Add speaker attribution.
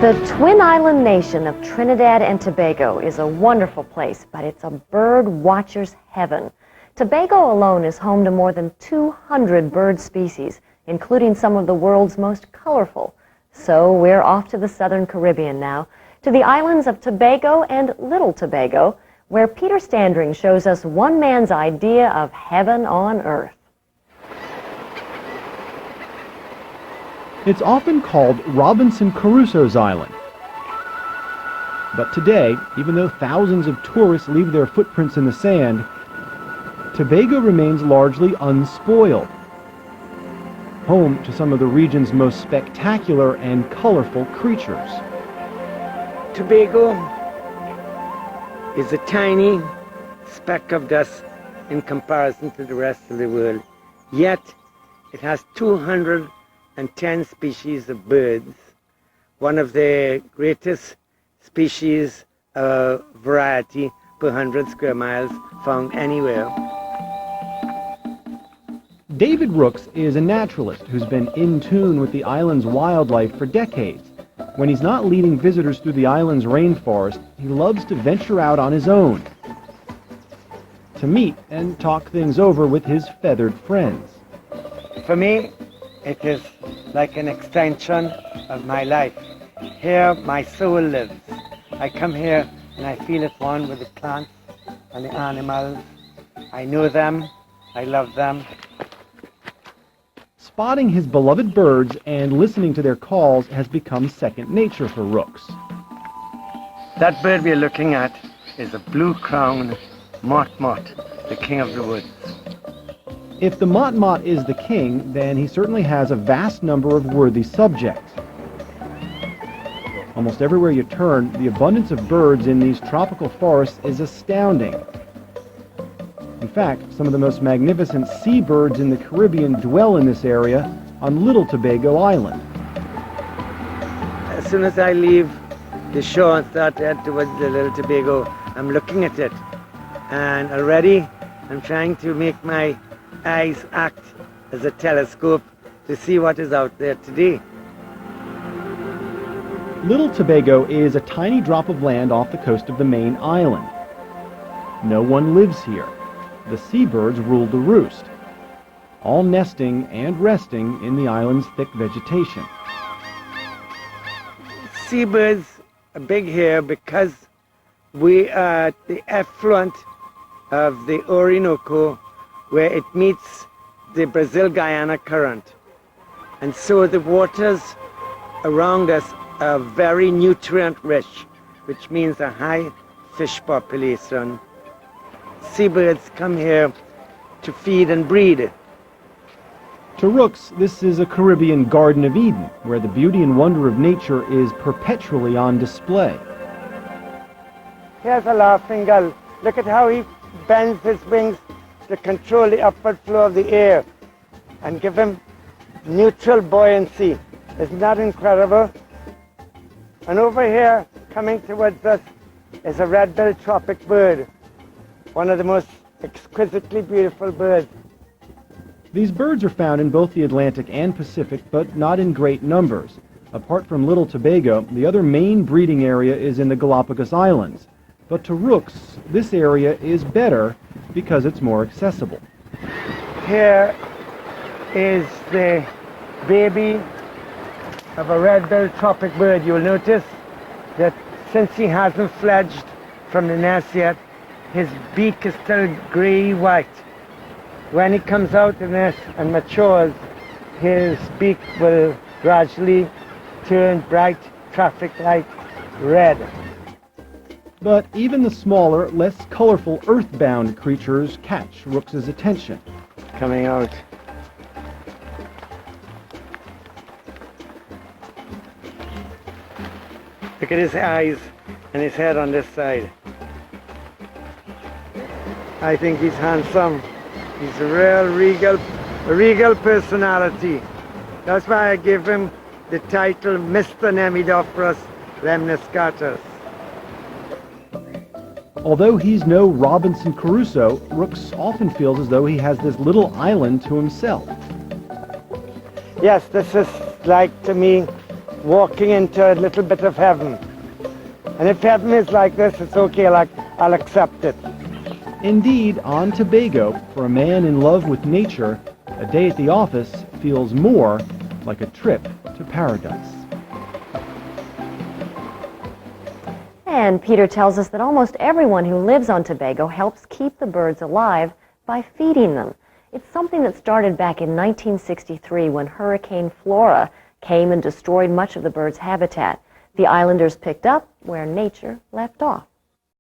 Speaker 1: The twin island nation of Trinidad and Tobago is a wonderful place, but it's a bird watcher's heaven. Tobago alone is home to more than 200 bird species, including some of the world's most colorful. So we're off to the southern Caribbean now, to the islands of Tobago and Little Tobago, where Peter Standring shows us one man's idea of heaven on earth.
Speaker 2: It's often called Robinson Crusoe's Island. But today, even though thousands of tourists leave their footprints in the sand, Tobago remains largely unspoiled, home to some of the region's most spectacular and colorful creatures.
Speaker 3: Tobago is a tiny speck of dust in comparison to the rest of the world, yet it has 210 species of birds, one of the greatest species variety per 100 square miles found anywhere.
Speaker 2: David Rooks is a naturalist who's been in tune with the island's wildlife for decades. When he's not leading visitors through the island's rainforest, he loves to venture out on his own to meet and talk things over with his feathered friends.
Speaker 3: For me, it is like an extension of my life. Here my soul lives. I come here and I feel at one with the plants and the animals. I know them, I love them.
Speaker 2: Spotting his beloved birds and listening to their calls has become second nature for Rooks.
Speaker 3: That bird we're looking at is a blue-crowned motmot, the king of the woods.
Speaker 2: If the motmot is the king, then he certainly has a vast number of worthy subjects. Almost everywhere you turn, the abundance of birds in these tropical forests is astounding. In fact, some of the most magnificent seabirds in the Caribbean dwell in this area on Little Tobago Island.
Speaker 3: As soon as I leave the shore and start to head towards the Little Tobago, I'm looking at it. And already I'm trying to make my eyes act as a telescope to see what is out there today.
Speaker 2: Little Tobago is a tiny drop of land off the coast of the main island. No one lives here. The seabirds rule the roost, all nesting and resting in the island's thick vegetation.
Speaker 3: Seabirds are big here because we are at the effluent of the Orinoco, where it meets the Brazil-Guyana current. And so the waters around us are very nutrient-rich, which means a high fish population. Seabirds come here to feed and breed.
Speaker 2: To Rooks, this is a Caribbean Garden of Eden, where the beauty and wonder of nature is perpetually on display.
Speaker 3: Here's a laughing gull. Look at how he bends his wings to control the upward flow of the air and give him neutral buoyancy. Isn't that incredible? And over here, coming towards us, is a red-billed tropic bird, one of the most exquisitely beautiful birds.
Speaker 2: These birds are found in both the Atlantic and Pacific, but not in great numbers. Apart from Little Tobago, the other main breeding area is in the Galapagos Islands. But to Rooks, this area is better because it's more accessible.
Speaker 3: Here is the baby of a red-billed tropic bird. You'll notice that since he hasn't fledged from the nest yet, his beak is still grey-white. When he comes out of the nest and matures, his beak will gradually turn bright traffic light red.
Speaker 2: But even the smaller, less colorful earthbound creatures catch Rooks' attention.
Speaker 3: Coming out. Look at his eyes and his head on this side. I think he's handsome. He's a real regal personality. That's why I give him the title Mr. Nemidophorus lemniscatus.
Speaker 2: Although he's no Robinson Crusoe, Rooks often feels as though he has this little island to himself.
Speaker 3: Yes, this is like, to me, walking into a little bit of heaven. And if heaven is like this, it's okay, like, I'll accept it.
Speaker 2: Indeed, on Tobago, for a man in love with nature, a day at the office feels more like a trip to paradise.
Speaker 1: And Peter tells us that almost everyone who lives on Tobago helps keep the birds alive by feeding them. It's something that started back in 1963 when Hurricane Flora came and destroyed much of the birds' habitat. The islanders picked up where nature left off.